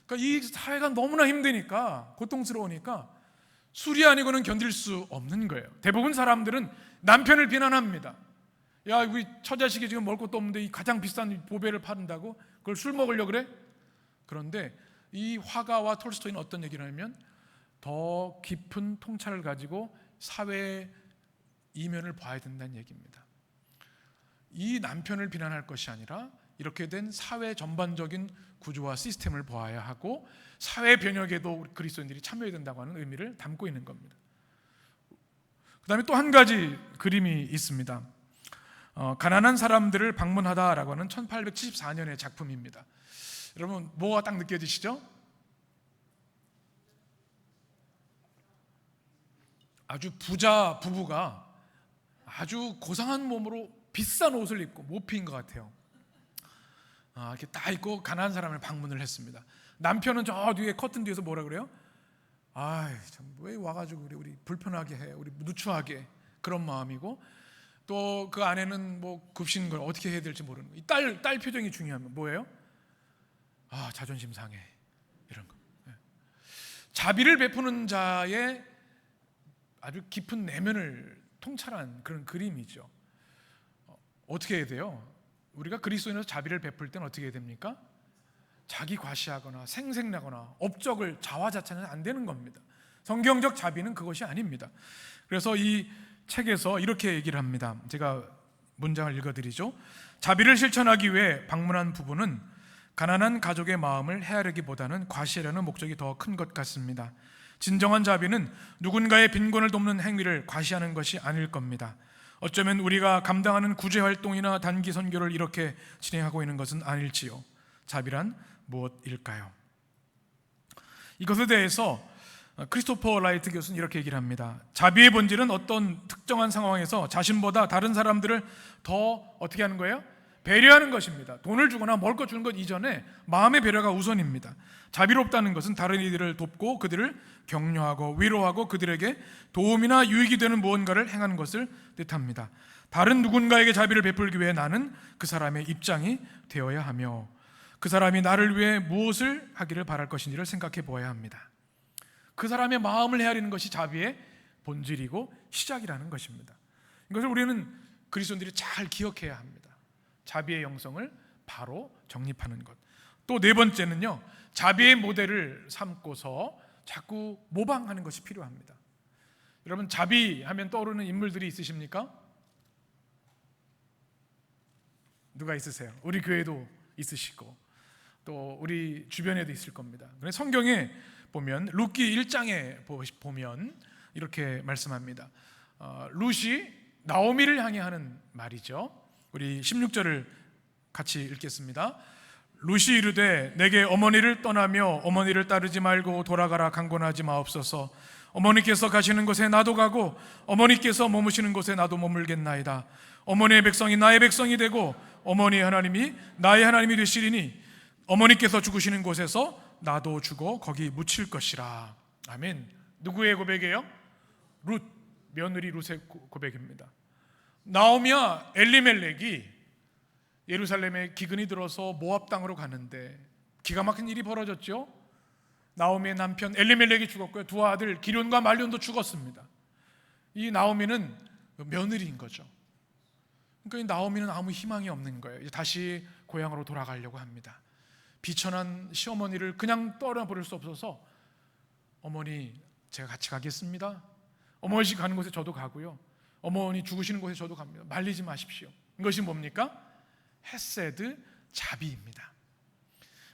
그러니까 이 사회가 너무나 힘드니까, 고통스러우니까 술이 아니고는 견딜 수 없는 거예요. 대부분 사람들은 남편을 비난합니다. 야, 우리 처자식이 지금 먹을 것도 없는데 이 가장 비싼 보배를 파는다고 그걸 술 먹으려고 그래? 그런데 이 화가와 톨스토이는 어떤 얘기를 하냐면, 더 깊은 통찰을 가지고 사회의 이면을 봐야 된다는 얘기입니다. 이 남편을 비난할 것이 아니라 이렇게 된 사회 전반적인 구조와 시스템을 보아야 하고, 사회 변혁에도 그리스도인들이 참여해야 된다고 하는 의미를 담고 있는 겁니다. 그 다음에 또 한 가지 그림이 있습니다. 가난한 사람들을 방문하다라고 하는 1874년의 작품입니다. 여러분, 뭐가 딱 느껴지시죠? 아주 부자 부부가 아주 고상한 몸으로 비싼 옷을 입고 모피인 것 같아요. 이렇게 딱 입고 가난한 사람을 방문을 했습니다. 남편은 저 뒤에 커튼 뒤에서 뭐라 그래요? 참 왜 와가지고 우리 불편하게 해, 우리 누추하게, 그런 마음이고, 또 그 아내는 뭐 급신 걸 어떻게 해야 될지 모르는 거. 딸 표정이 중요하면 뭐예요? 자존심 상해, 이런 거. 자비를 베푸는 자의 아주 깊은 내면을 통찰한 그런 그림이죠. 어떻게 해야 돼요? 우리가 그리스도인으로서 자비를 베풀 때는 어떻게 해야 됩니까? 자기 과시하거나 생색나거나 업적을 자화자찬은 안 되는 겁니다. 성경적 자비는 그것이 아닙니다. 그래서 이 책에서 이렇게 얘기를 합니다. 제가 문장을 읽어드리죠. 자비를 실천하기 위해 방문한 부부는 가난한 가족의 마음을 헤아리기보다는 과시하려는 목적이 더 큰 것 같습니다. 진정한 자비는 누군가의 빈곤을 돕는 행위를 과시하는 것이 아닐 겁니다. 어쩌면 우리가 감당하는 구제활동이나 단기 선교를 이렇게 진행하고 있는 것은 아닐지요. 자비란 무엇일까요? 이것에 대해서 크리스토퍼 라이트 교수는 이렇게 얘기를 합니다. 자비의 본질은 어떤 특정한 상황에서 자신보다 다른 사람들을 더 어떻게 하는 거예요? 배려하는 것입니다. 돈을 주거나 먹을 것 주는 것 이전에 마음의 배려가 우선입니다. 자비롭다는 것은 다른 이들을 돕고 그들을 격려하고 위로하고 그들에게 도움이나 유익이 되는 무언가를 행하는 것을 뜻합니다. 다른 누군가에게 자비를 베풀기 위해 나는 그 사람의 입장이 되어야 하며 그 사람이 나를 위해 무엇을 하기를 바랄 것인지를 생각해 보아야 합니다. 그 사람의 마음을 헤아리는 것이 자비의 본질이고 시작이라는 것입니다. 이것을 우리는 그리스도인들이 잘 기억해야 합니다. 자비의 영성을 바로 정립하는 것. 또 네 번째는요, 자비의 모델을 삼고서 자꾸 모방하는 것이 필요합니다. 여러분, 자비하면 떠오르는 인물들이 있으십니까? 누가 있으세요? 우리 교회도 있으시고 또 우리 주변에도 있을 겁니다. 그래서 성경에 보면 룻기 1장에 보면 이렇게 말씀합니다. 룻이 나오미를 향해 하는 말이죠. 우리 16절을 같이 읽겠습니다. 룻이 이르되 내게 어머니를 떠나며 어머니를 따르지 말고 돌아가라 강권하지 마옵소서. 어머니께서 가시는 곳에 나도 가고 어머니께서 머무시는 곳에 나도 머물겠나이다. 어머니의 백성이 나의 백성이 되고 어머니의 하나님이 나의 하나님이 되시리니 어머니께서 죽으시는 곳에서 나도 죽어 거기 묻힐 것이라. 아멘. 누구의 고백이에요? 룻, 며느리 룻의 고백입니다. 나오미와 엘리멜렉이 예루살렘에 기근이 들어서 모압 땅으로 가는데 기가 막힌 일이 벌어졌죠. 나오미의 남편 엘리멜렉이 죽었고요, 두 아들 기럧과 말론도 죽었습니다. 이 나오미는 며느리인 거죠. 그러니까 이 나오미는 아무 희망이 없는 거예요. 이제 다시 고향으로 돌아가려고 합니다. 비천한 시어머니를 그냥 떠나버릴 수 없어서 어머니 제가 같이 가겠습니다. 어머니 가는 곳에 저도 가고요, 어머니 죽으시는 곳에 저도 갑니다. 말리지 마십시오. 이것이 뭡니까? 헤세드, 자비입니다.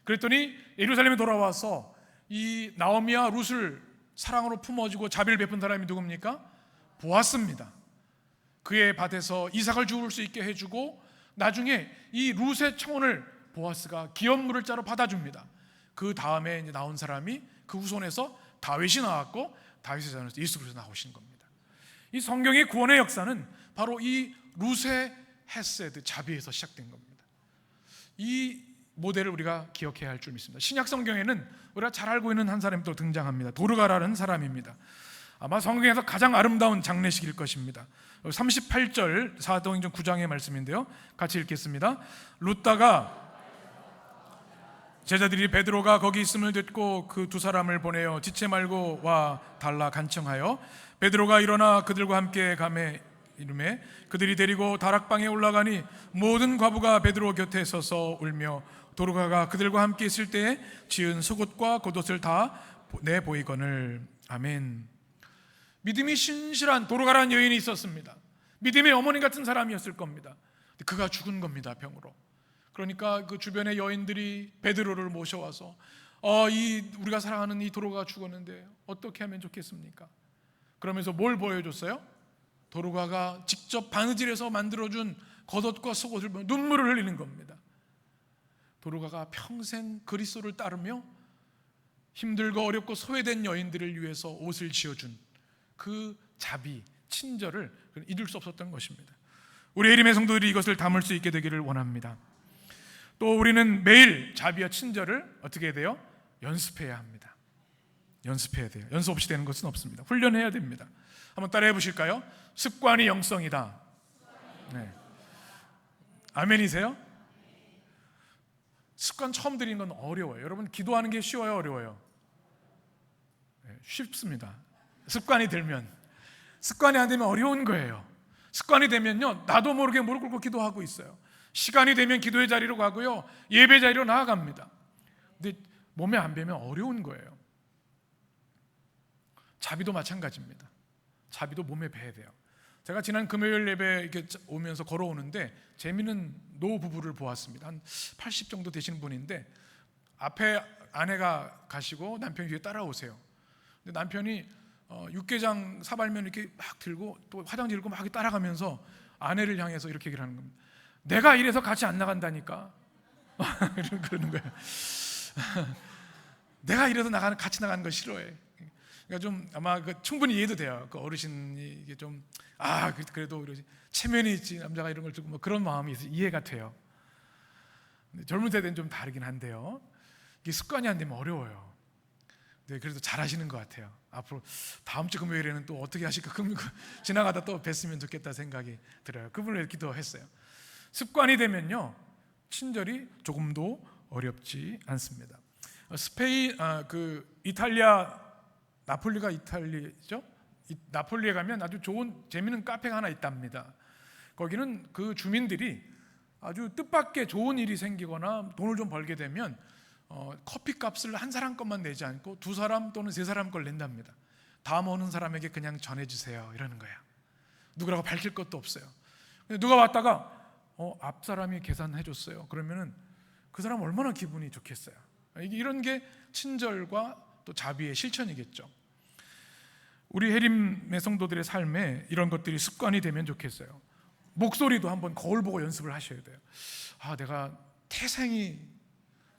그랬더니 예루살렘에 돌아와서 이 나오미와 룻을 사랑으로 품어주고 자비를 베푼 사람이 누굽니까? 보아스입니다. 그의 밭에서 이삭을 주울 수 있게 해주고 나중에 이 룻의 청혼을 보아스가 기업물을 짜러 받아줍니다. 그 다음에 이제 나온 사람이 그 후손에서 다윗이 나왔고 다윗의 자손에서 예수 그리스도 나오신 겁니다. 이 성경의 구원의 역사는 바로 이 룻의 헤세드, 자비에서 시작된 겁니다. 이 모델을 우리가 기억해야 할 줄 믿습니다. 신약 성경에는 우리가 잘 알고 있는 한 사람이 또 등장합니다. 도르가라는 사람입니다. 아마 성경에서 가장 아름다운 장례식일 것입니다. 38절 사도행전 9장의 말씀인데요, 같이 읽겠습니다. 룻다가 제자들이 베드로가 거기 있음을 듣고 그 두 사람을 보내어 지체 말고 와 달라 간청하여 베드로가 일어나 그들과 함께 가매 이름에 그들이 데리고 다락방에 올라가니 모든 과부가 베드로 곁에 서서 울며 도르가가 그들과 함께 있을 때에 지은 속옷과 겉옷을 다 내보이거늘. 아멘. 믿음이 신실한 도르가라는 여인이 있었습니다. 믿음의 어머니 같은 사람이었을 겁니다. 그가 죽은 겁니다, 병으로. 그러니까 그 주변의 여인들이 베드로를 모셔와서 우리가 사랑하는 이 도르가가 죽었는데 어떻게 하면 좋겠습니까? 그러면서 뭘 보여줬어요? 도르가가 직접 바느질해서 만들어준 겉옷과 속옷을 보면 눈물을 흘리는 겁니다. 도르가가 평생 그리스도를 따르며 힘들고 어렵고 소외된 여인들을 위해서 옷을 지어준 그 자비, 친절을 잊을 수 없었던 것입니다. 우리 예림의 성도들이 이것을 담을 수 있게 되기를 원합니다. 또 우리는 매일 자비와 친절을 어떻게 해야 돼요? 연습해야 합니다. 연습해야 돼요. 연습 없이 되는 것은 없습니다. 훈련해야 됩니다. 한번 따라해 보실까요? 습관이 영성이다. 네. 아멘이세요? 습관 처음 들이는 건 어려워요. 여러분, 기도하는 게 쉬워요, 어려워요? 네, 쉽습니다. 습관이 들면. 습관이 안 되면 어려운 거예요. 습관이 되면요, 나도 모르게 무릎 꿇고 기도하고 있어요. 시간이 되면 기도의 자리로 가고요, 예배 자리로 나아갑니다. 근데 몸에 안 배면 어려운 거예요. 자비도 마찬가지입니다. 자비도 몸에 배야 돼요. 제가 지난 금요일 예배 이렇게 오면서 걸어오는데 재미있는 노 부부를 보았습니다. 한 80 정도 되시는 분인데 앞에 아내가 가시고 남편이 뒤에 따라오세요. 근데 남편이 육개장 사발면 이렇게 막 들고 또 화장지 들고 막 따라가면서 아내를 향해서 이렇게 얘기를 하는 겁니다. 내가 이래서 같이 안 나간다니까. 그러는 거예요. 내가 이래서 같이 나가는 거 싫어해. 그러니까 좀 아마 충분히 이해도 돼요. 그 어르신이 이게 좀 그래도 체면이 있지 남자가 이런 걸 주고 그런 마음이 있어 이해가 돼요. 근데 젊은 세대는 좀 다르긴 한데요. 이게 습관이 안 되면 어려워요. 네, 그래도 잘하시는 것 같아요. 앞으로 다음 주 금요일에는 또 어떻게 하실까? 지나가다 또 뵀으면 좋겠다 생각이 들어요. 그분을 위해 기도했어요. 습관이 되면요, 친절이 조금도 어렵지 않습니다. 스페인, 이탈리아, 나폴리가 이탈리아죠? 나폴리에 가면 아주 좋은 재미있는 카페가 하나 있답니다. 거기는 그 주민들이 아주 뜻밖의 좋은 일이 생기거나 돈을 좀 벌게 되면 커피 값을 한 사람 것만 내지 않고 두 사람 또는 세 사람 걸 낸답니다. 다음 오는 사람에게 그냥 전해주세요 이러는 거예요. 누구라고 밝힐 것도 없어요. 누가 왔다가 앞 사람이 계산해줬어요. 그러면은 그 사람 얼마나 기분이 좋겠어요. 이런 게 친절과 또 자비의 실천이겠죠. 우리 해림의 성도들의 삶에 이런 것들이 습관이 되면 좋겠어요. 목소리도 한번 거울 보고 연습을 하셔야 돼요. 내가 태생이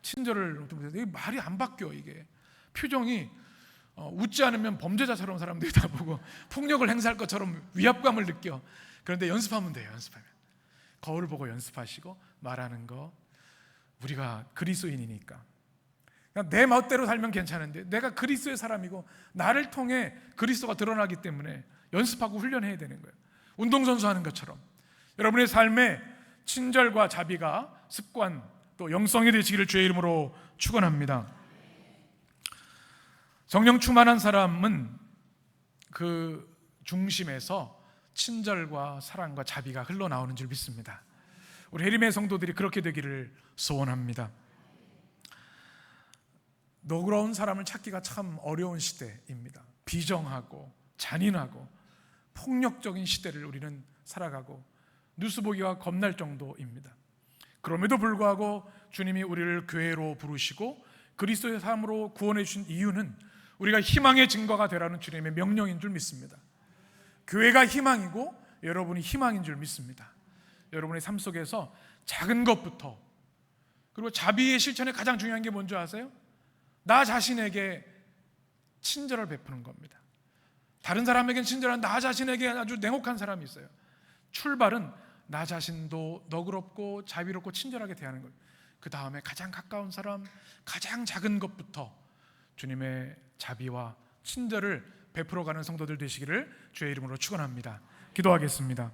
친절을 못해서 말이 안 바뀌어. 이게 표정이 웃지 않으면 범죄자처럼 사람들이 다 보고 폭력을 행사할 것처럼 위압감을 느껴. 그런데 연습하면 돼요. 연습하면 거울 보고 연습하시고 말하는 거. 우리가 그리스도인이니까 그냥 내 멋대로 살면 괜찮은데 내가 그리스도의 사람이고 나를 통해 그리스도가 드러나기 때문에 연습하고 훈련해야 되는 거예요. 운동선수 하는 것처럼 여러분의 삶에 친절과 자비가 습관 또 영성이 되시기를 주의 이름으로 축원합니다. 성령 충만한 사람은 그 중심에서 친절과 사랑과 자비가 흘러나오는 줄 믿습니다. 우리 해림의 성도들이 그렇게 되기를 소원합니다. 너그러운 사람을 찾기가 참 어려운 시대입니다. 비정하고 잔인하고 폭력적인 시대를 우리는 살아가고 뉴스 보기가 겁날 정도입니다. 그럼에도 불구하고 주님이 우리를 교회로 부르시고 그리스도의 삶으로 구원해 주신 이유는 우리가 희망의 증거가 되라는 주님의 명령인 줄 믿습니다. 교회가 희망이고 여러분이 희망인 줄 믿습니다. 여러분의 삶 속에서 작은 것부터, 그리고 자비의 실천에 가장 중요한 게 뭔지 아세요? 나 자신에게 친절을 베푸는 겁니다. 다른 사람에겐 친절한 나 자신에게 아주 냉혹한 사람이 있어요. 출발은 나 자신도 너그럽고 자비롭고 친절하게 대하는 거예요. 그 다음에 가장 가까운 사람, 가장 작은 것부터 주님의 자비와 친절을 베풀어가는 성도들 되시기를 주의 이름으로 축원합니다. 기도하겠습니다.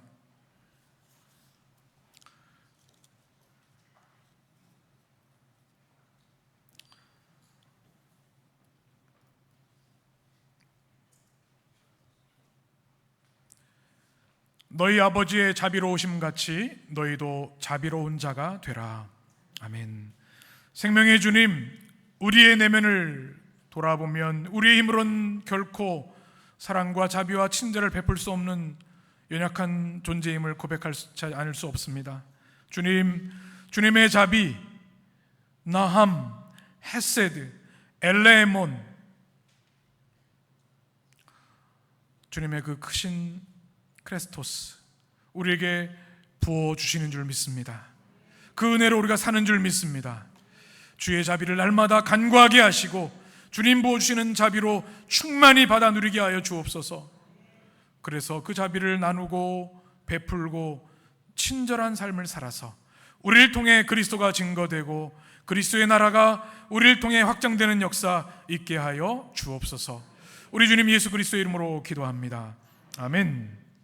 너희 아버지의 자비로우심 같이 너희도 자비로운 자가 되라. 아멘. 생명의 주님, 우리의 내면을 돌아보면 우리의 힘으로는 결코 사랑과 자비와 친절을 베풀 수 없는 연약한 존재임을 고백하지 않을 수 없습니다. 주님, 주님의 자비, 나함, 헤세드, 엘레몬, 주님의 그 크신 크레스토스 우리에게 부어주시는 줄 믿습니다. 그 은혜로 우리가 사는 줄 믿습니다. 주의 자비를 날마다 간구하게 하시고 주님 부어주시는 자비로 충만히 받아 누리게 하여 주옵소서. 그래서 그 자비를 나누고 베풀고 친절한 삶을 살아서 우리를 통해 그리스도가 증거되고 그리스도의 나라가 우리를 통해 확장되는 역사 있게 하여 주옵소서. 우리 주님 예수 그리스도의 이름으로 기도합니다. 아멘.